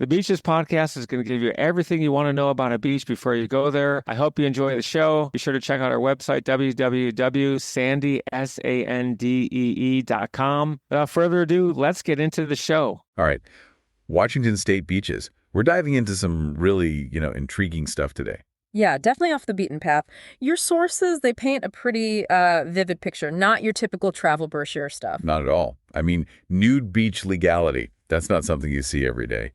The Beaches podcast is going to give you everything you want to know about a beach before you go there. I hope you enjoy the show. Be sure to check out our website, www.sandee.com. Without further ado, let's get into the show. All right. Washington State beaches. We're diving into some really, intriguing stuff today. Yeah, definitely off the beaten path. Your sources, they paint a pretty vivid picture, not your typical travel brochure stuff. Not at all. I mean, nude beach legality. That's not something you see every day.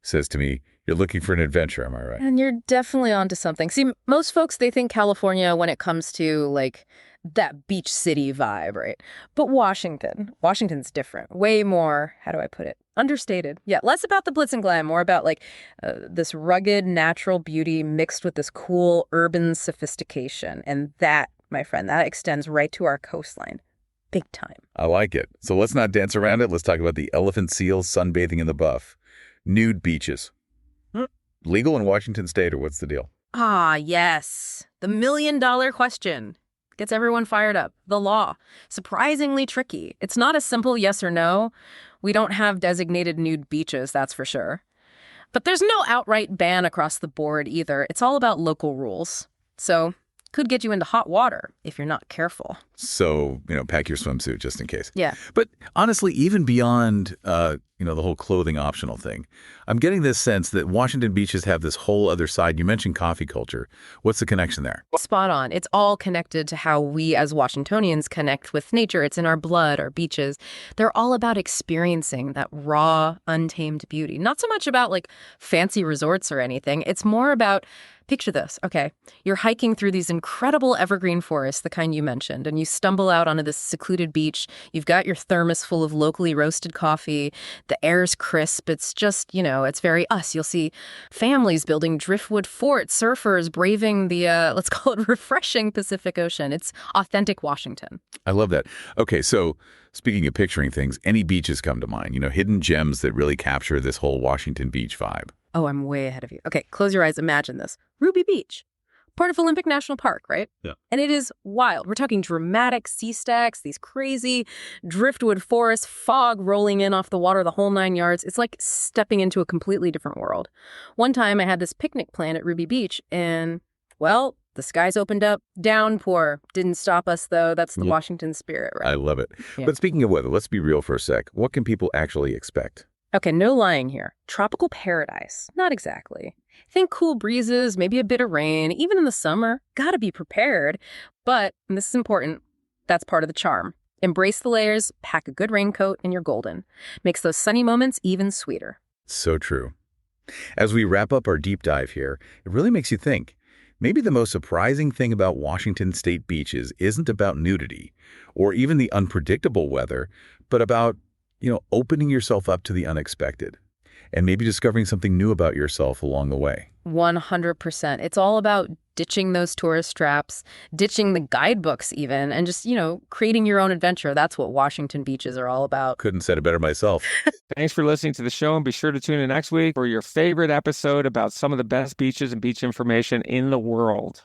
Says to me, you're looking for an adventure, am I right? And you're definitely onto something. See, most folks, they think California when it comes to, like, that beach city vibe, right? But Washington's different. Way more, how do I put it? Understated. Yeah, less about the glitz and glam, more about, like, this rugged natural beauty mixed with this cool urban sophistication. And that, my friend, that extends right to our coastline. Big time. I like it. So let's not dance around it. Let's talk about the elephant seals sunbathing in the Buff. Nude beaches. Legal in Washington State, or what's the deal? Ah, yes. The million-dollar question. Gets everyone fired up. The law. Surprisingly tricky. It's not a simple yes or no. We don't have designated nude beaches, that's for sure. But there's no outright ban across the board either. It's all about local rules. So, could get you into hot water if you're not careful. So, pack your swimsuit just in case. Yeah. But honestly, even beyond, the whole clothing optional thing, I'm getting this sense that Washington beaches have this whole other side. You mentioned coffee culture. What's the connection there? Spot on. It's all connected to how we as Washingtonians connect with nature. It's in our blood, our beaches. They're all about experiencing that raw, untamed beauty. Not so much about like fancy resorts or anything. It's more about, picture this, okay? You're hiking through these incredible evergreen forests, the kind you mentioned, and you stumble out onto this secluded beach. You've got your thermos full of locally roasted coffee. The air's crisp. It's just, it's very us. You'll see families building driftwood forts, surfers braving the, let's call it refreshing Pacific Ocean. It's authentic Washington. I love that. Okay, so speaking of picturing things, any beaches come to mind, hidden gems that really capture this whole Washington Beach vibe. Oh, I'm way ahead of you. Okay, close your eyes. Imagine this. Ruby Beach. Part of Olympic National Park, right? Yeah. And it is wild. We're talking dramatic sea stacks, these crazy driftwood forests, fog rolling in off the water, the whole 9 yards. It's like stepping into a completely different world. One time I had this picnic plan at Ruby Beach and, well, the skies opened up, downpour. Didn't stop us, though. That's the Washington spirit, right? I love it. Yeah. But speaking of weather, let's be real for a sec. What can people actually expect? Okay, no lying here. Tropical paradise. Not exactly. Think cool breezes, maybe a bit of rain, even in the summer. Gotta be prepared. But, and this is important, that's part of the charm. Embrace the layers, pack a good raincoat, and you're golden. Makes those sunny moments even sweeter. So true. As we wrap up our deep dive here, it really makes you think. Maybe the most surprising thing about Washington State beaches isn't about nudity or even the unpredictable weather, but about opening yourself up to the unexpected and maybe discovering something new about yourself along the way. 100%. It's all about ditching those tourist traps, ditching the guidebooks even, and just, creating your own adventure. That's what Washington beaches are all about. Couldn't said it better myself. Thanks for listening to the show, and be sure to tune in next week for your favorite episode about some of the best beaches and beach information in the world.